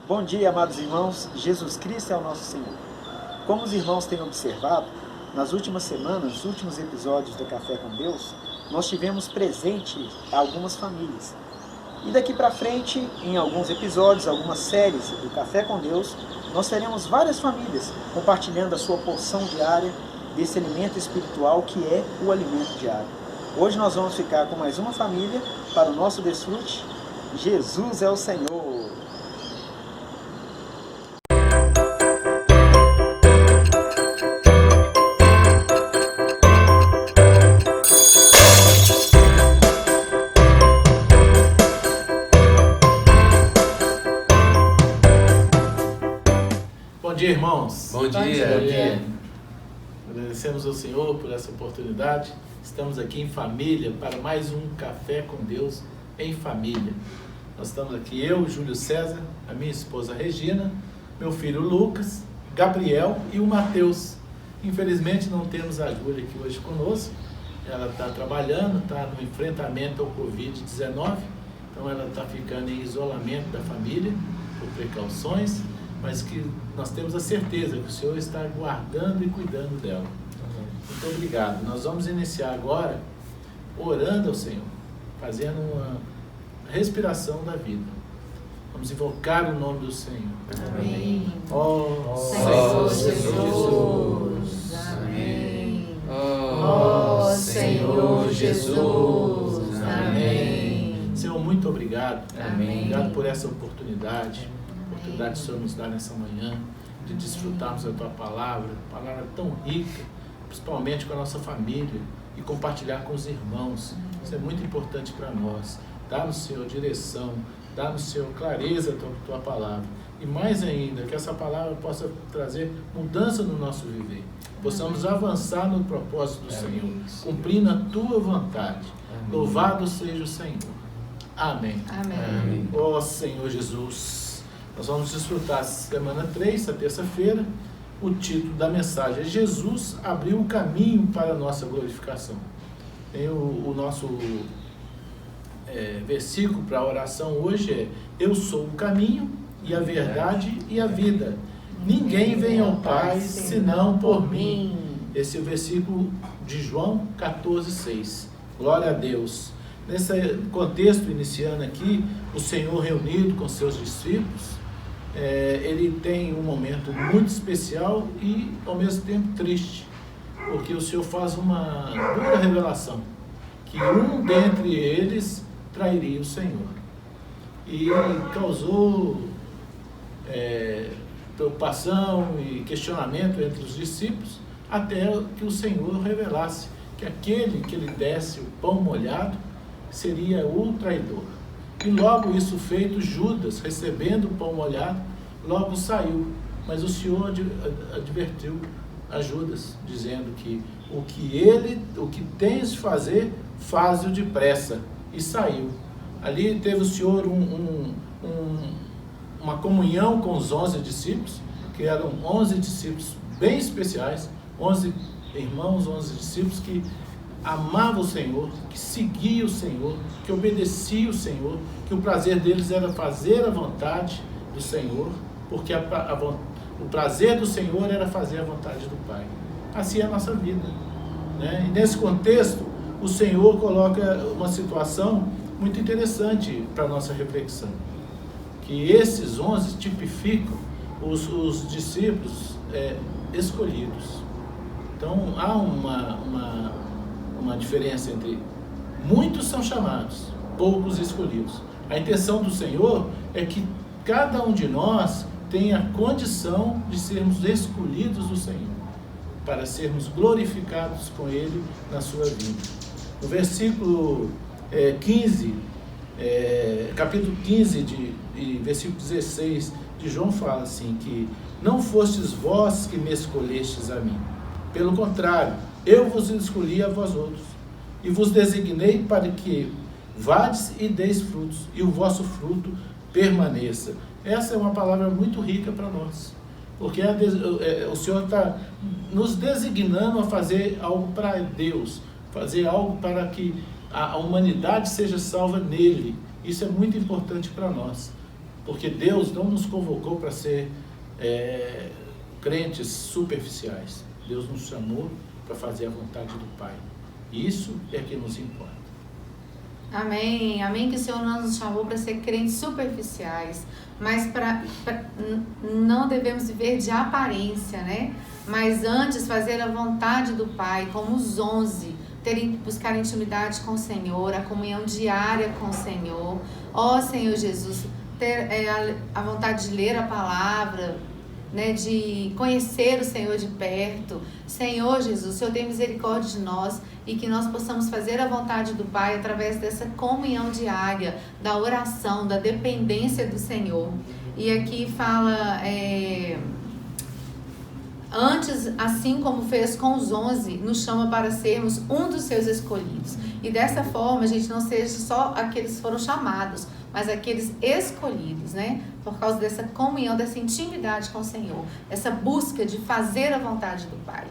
Bom dia, amados irmãos. Jesus Cristo é o nosso Senhor. Como os irmãos têm observado, nas últimas semanas, nos últimos episódios do Café com Deus, nós tivemos presente algumas famílias. E daqui para frente, em alguns episódios, algumas séries do Café com Deus, nós teremos várias famílias compartilhando a sua porção diária desse alimento espiritual que é o alimento diário. Hoje nós vamos ficar com mais uma família para o nosso desfrute. Jesus é o Senhor. Bom dia, irmãos. Bom dia. Bom dia. Agradecemos ao Senhor por essa oportunidade. Estamos aqui em família para mais um Café com Deus em família. Nós estamos aqui, eu, Júlio César, a minha esposa Regina, meu filho Lucas, Gabriel e o Mateus. Infelizmente não temos a Júlia aqui hoje conosco. Ela está trabalhando, está no enfrentamento ao Covid-19. Então ela está ficando em isolamento da família, por precauções. Mas que nós temos a certeza que o Senhor está guardando e cuidando dela. Muito obrigado. Nós vamos iniciar agora orando ao Senhor, fazendo uma respiração da vida. Vamos invocar o nome do Senhor. Amém. Ó Senhor Jesus. Amém. Ó Senhor Jesus. Amém. Senhor, muito obrigado. Amém. Obrigado por essa oportunidade que o Senhor nos dá nessa manhã, de desfrutarmos da Tua palavra tão rica, principalmente com a nossa família, e compartilhar com os irmãos. Isso é muito importante para nós. Dá-nos, Senhor, direção, dá-nos, Senhor, clareza da Tua palavra. E mais ainda, que essa palavra possa trazer mudança no nosso viver. Possamos avançar no propósito do Senhor, cumprindo a Tua vontade. Louvado seja o Senhor. Amém. Amém. Ó Senhor Jesus. Nós vamos desfrutar semana 3, a terça-feira. O título da mensagem é Jesus abriu o caminho para a nossa glorificação. Tem o nosso versículo para a oração hoje é: eu sou o caminho e a verdade e a vida. Ninguém vem ao Pai senão por mim. Esse é o versículo de João 14:6. Glória a Deus. Nesse contexto, iniciando aqui, o Senhor reunido com seus discípulos, ele tem um momento muito especial e ao mesmo tempo triste, porque o Senhor faz uma dura revelação, que um dentre eles trairia o Senhor, e causou preocupação e questionamento entre os discípulos, até que o Senhor revelasse que aquele que lhe desse o pão molhado seria o traidor. E logo isso feito, Judas, recebendo o pão molhado, logo saiu. Mas o Senhor advertiu a Judas, dizendo que o que tens de fazer, faz-o depressa. E saiu. Ali teve o Senhor uma comunhão com os 11 discípulos, que eram 11 discípulos bem especiais, 11 irmãos, 11 discípulos que amava o Senhor, que seguia o Senhor, que obedecia o Senhor, que o prazer deles era fazer a vontade do Senhor, porque o prazer do Senhor era fazer a vontade do Pai. Assim é a nossa vida, né? E nesse contexto, o Senhor coloca uma situação muito interessante para a nossa reflexão, que esses 11 tipificam os discípulos escolhidos. Então, há uma diferença entre muitos são chamados, poucos escolhidos. A intenção do Senhor é que cada um de nós tenha a condição de sermos escolhidos do Senhor, para sermos glorificados com Ele na sua vida. No versículo 15, capítulo 15, versículo 16 de João fala assim, que não fostes vós que me escolhestes a mim, pelo contrário, eu vos escolhi a vós outros, e vos designei para que vades e deis frutos, e o vosso fruto permaneça. Essa é uma palavra muito rica para nós, porque o Senhor está nos designando a fazer algo para Deus, fazer algo para que a humanidade seja salva nele. Isso é muito importante para nós. Porque Deus não nos convocou para ser crentes superficiais. Deus nos chamou para fazer a vontade do Pai. Isso é que nos importa. Amém. Amém que o Senhor não nos chamou para ser crentes superficiais, mas não devemos viver de aparência, né? Mas antes fazer a vontade do Pai, como os 11, buscar intimidade com o Senhor, a comunhão diária com o Senhor. Ó Senhor Jesus, ter a vontade de ler a palavra, né, de conhecer o Senhor de perto. Senhor Jesus, o Senhor tem misericórdia de nós e que nós possamos fazer a vontade do Pai através dessa comunhão diária, da oração, da dependência do Senhor. E aqui fala, antes, assim como fez com os 11, nos chama para sermos um dos seus escolhidos. E dessa forma a gente não seja só aqueles que foram chamados, mas aqueles escolhidos, né? Por causa dessa comunhão, dessa intimidade com o Senhor, essa busca de fazer a vontade do Pai.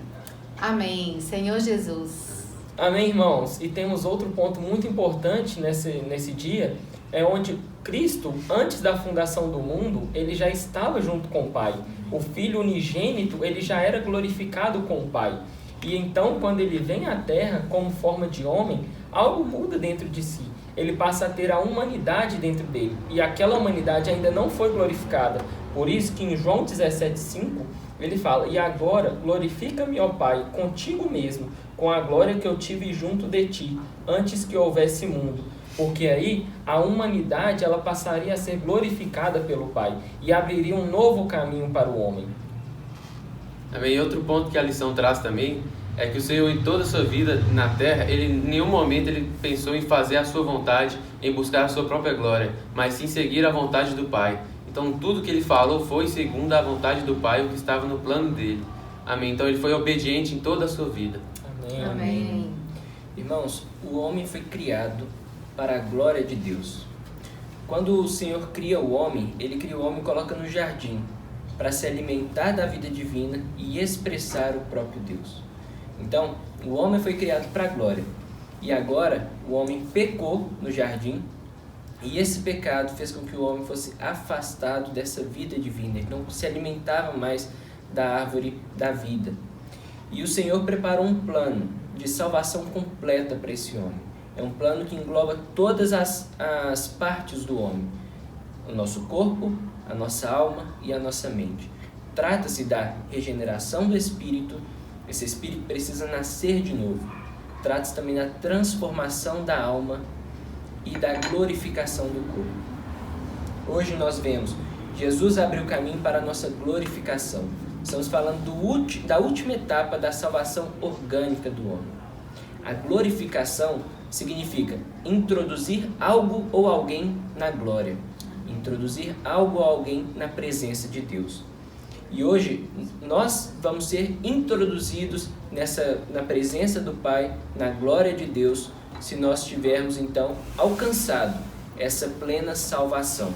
Amém. Senhor Jesus. Amém, irmãos. E temos outro ponto muito importante nesse dia, é onde Cristo, antes da fundação do mundo, ele já estava junto com o Pai. O Filho unigênito, ele já era glorificado com o Pai. E então, quando ele vem à Terra como forma de homem, algo muda dentro de si. Ele passa a ter a humanidade dentro dele. E aquela humanidade ainda não foi glorificada. Por isso que em João 17,5, ele fala: e agora glorifica-me, ó Pai, contigo mesmo, com a glória que eu tive junto de ti, antes que houvesse mundo. Porque aí a humanidade ela passaria a ser glorificada pelo Pai e abriria um novo caminho para o homem. Amém. E outro ponto que a lição traz também é que o Senhor, em toda a sua vida na terra, ele em nenhum momento ele pensou em fazer a sua vontade, em buscar a sua própria glória, mas sim seguir a vontade do Pai. Então tudo que ele falou foi segundo a vontade do Pai, o que estava no plano dele. Amém. Então ele foi obediente em toda a sua vida. Amém. Amém. Irmãos, o homem foi criado para a glória de Deus. Quando o Senhor cria o homem, ele cria o homem e coloca no jardim para se alimentar da vida divina e expressar o próprio Deus. Então, o homem foi criado para a glória. E agora, o homem pecou no jardim e esse pecado fez com que o homem fosse afastado dessa vida divina. Ele não se alimentava mais da árvore da vida. E o Senhor preparou um plano de salvação completa para esse homem. É um plano que engloba todas as partes do homem. O nosso corpo, a nossa alma e a nossa mente. Trata-se da regeneração do espírito. Esse espírito precisa nascer de novo. Trata-se também da transformação da alma e da glorificação do corpo. Hoje nós vemos Jesus abriu o caminho para a nossa glorificação. Estamos falando da última etapa da salvação orgânica do homem. A glorificação significa introduzir algo ou alguém na glória. Introduzir algo ou alguém na presença de Deus. E hoje nós vamos ser introduzidos na presença do Pai, na glória de Deus, se nós tivermos então alcançado essa plena salvação.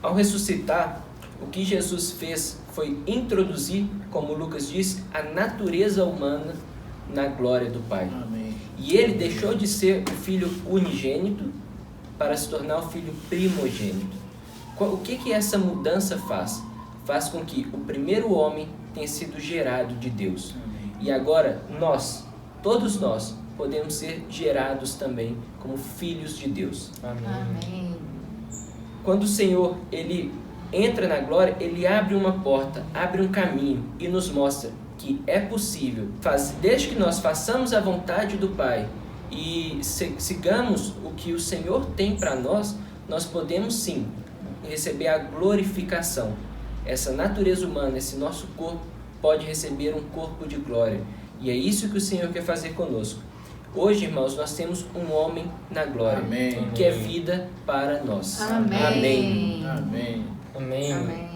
Ao ressuscitar, o que Jesus fez foi introduzir, como Lucas diz, a natureza humana na glória do Pai. Amém. E ele deixou de ser o filho unigênito para se tornar o filho primogênito. O que essa mudança faz? Faz com que o primeiro homem tenha sido gerado de Deus. Amém. E agora nós, todos nós, podemos ser gerados também como filhos de Deus. Amém. Quando o Senhor ele entra na glória, ele abre uma porta, abre um caminho e nos mostra que é possível, desde que nós façamos a vontade do Pai e sigamos o que o Senhor tem para nós, nós podemos sim receber a glorificação. Essa natureza humana, esse nosso corpo, pode receber um corpo de glória. E é isso que o Senhor quer fazer conosco. Hoje, irmãos, nós temos um homem na glória, Amém. que é vida para nós. Amém. Amém. Amém. Amém.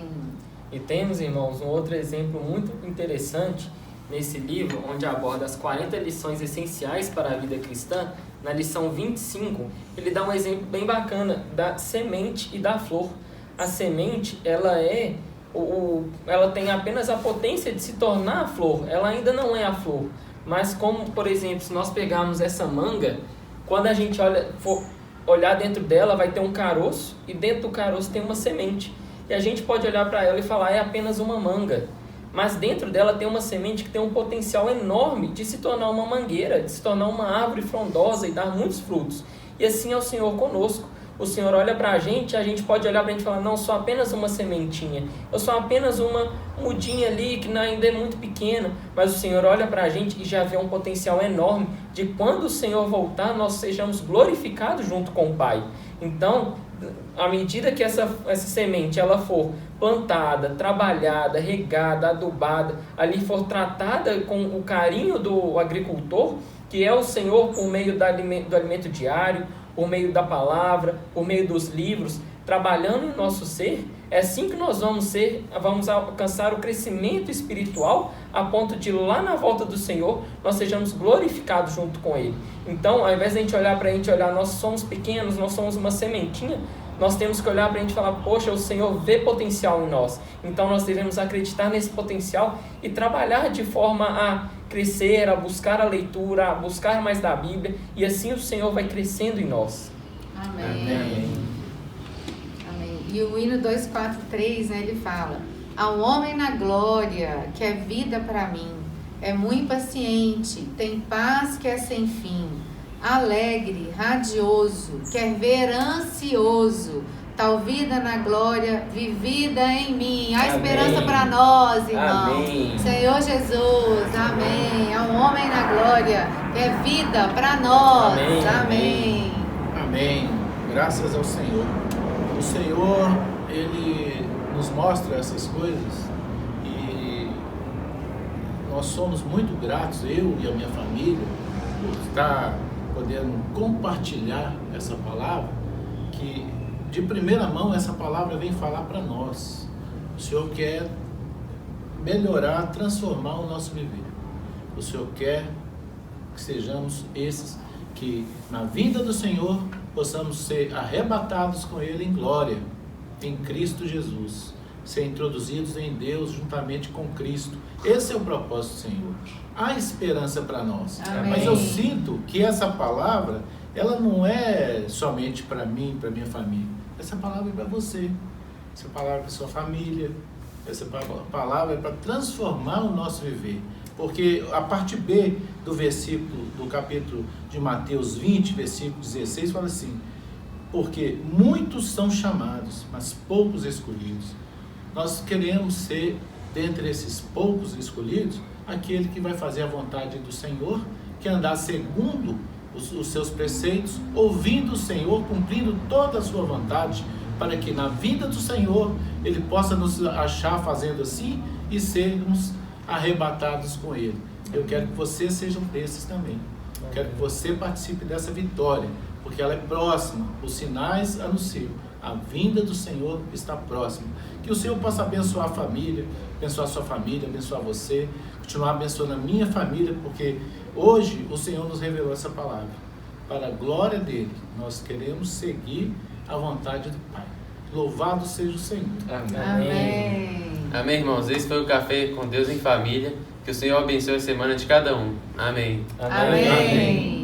E temos, irmãos, um outro exemplo muito interessante nesse livro, onde aborda as 40 lições essenciais para a vida cristã. Na lição 25, ele dá um exemplo bem bacana da semente e da flor. A semente, ela tem apenas a potência de se tornar a flor, ela ainda não é a flor. Mas como, por exemplo, se nós pegarmos essa manga, quando a gente for olhar dentro dela, vai ter um caroço, e dentro do caroço tem uma semente. E a gente pode olhar para ela e falar, é apenas uma manga. Mas dentro dela tem uma semente que tem um potencial enorme de se tornar uma mangueira, de se tornar uma árvore frondosa e dar muitos frutos. E assim é o Senhor conosco. O Senhor olha para a gente pode olhar para a gente e falar, não, sou apenas uma sementinha, eu sou apenas uma mudinha ali que ainda é muito pequena, mas o Senhor olha para a gente e já vê um potencial enorme de quando o Senhor voltar, nós sejamos glorificados junto com o Pai. Então, à medida que essa semente ela for plantada, trabalhada, regada, adubada, ali for tratada com o carinho do agricultor, que é o Senhor por meio do alimento diário, por meio da palavra, por meio dos livros, trabalhando em nosso ser, é assim que nós vamos alcançar o crescimento espiritual a ponto de lá na volta do Senhor, nós sejamos glorificados junto com Ele. Então, ao invés de a gente olhar, nós somos pequenos, nós somos uma sementinha, nós temos que olhar para a gente e falar, poxa, o Senhor vê potencial em nós. Então nós devemos acreditar nesse potencial e trabalhar de forma a crescer, a buscar a leitura, a buscar mais da Bíblia, e assim o Senhor vai crescendo em nós. Amém. Amém. Amém. E o hino 243, né, ele fala, ao homem na glória, que é vida para mim, é muito paciente, tem paz que é sem fim, alegre, radioso, quer ver ansioso, tal vida na glória, vivida em mim. A esperança para nós, irmão. Amém. Senhor Jesus, amém. É um homem na glória, quer vida para nós. Amém. Amém. Amém. Graças ao Senhor. O Senhor, Ele nos mostra essas coisas e nós somos muito gratos, eu e a minha família, por estar podendo compartilhar essa palavra, que de primeira mão essa palavra vem falar para nós. O Senhor quer melhorar, transformar o nosso viver. O Senhor quer que sejamos esses que na vinda do Senhor possamos ser arrebatados com Ele em glória, em Cristo Jesus, ser introduzidos em Deus juntamente com Cristo. Esse é o propósito do Senhor. Há esperança para nós. Amém. Mas eu sinto que essa palavra, ela não é somente para mim, para minha família. Essa palavra é para você. Essa palavra é para sua família. Essa palavra é para transformar o nosso viver. Porque a parte B do versículo, do capítulo de Mateus 20, versículo 16, fala assim, porque muitos são chamados, mas poucos escolhidos. Nós queremos ser, dentre esses poucos escolhidos, aquele que vai fazer a vontade do Senhor, que andar segundo os seus preceitos, ouvindo o Senhor, cumprindo toda a sua vontade, para que na vida do Senhor Ele possa nos achar fazendo assim e sermos arrebatados com Ele. Eu quero que vocês sejam desses também. Eu quero que você participe dessa vitória, porque ela é próxima. Os sinais anunciam. A vinda do Senhor está próxima. Que o Senhor possa abençoar a família, abençoar a sua família, abençoar você, continuar abençoando a minha família, porque hoje o Senhor nos revelou essa palavra. Para a glória dEle, nós queremos seguir a vontade do Pai. Louvado seja o Senhor. Amém. Amém, irmãos. Esse foi o Café com Deus em Família. Que o Senhor abençoe a semana de cada um. Amém. Amém.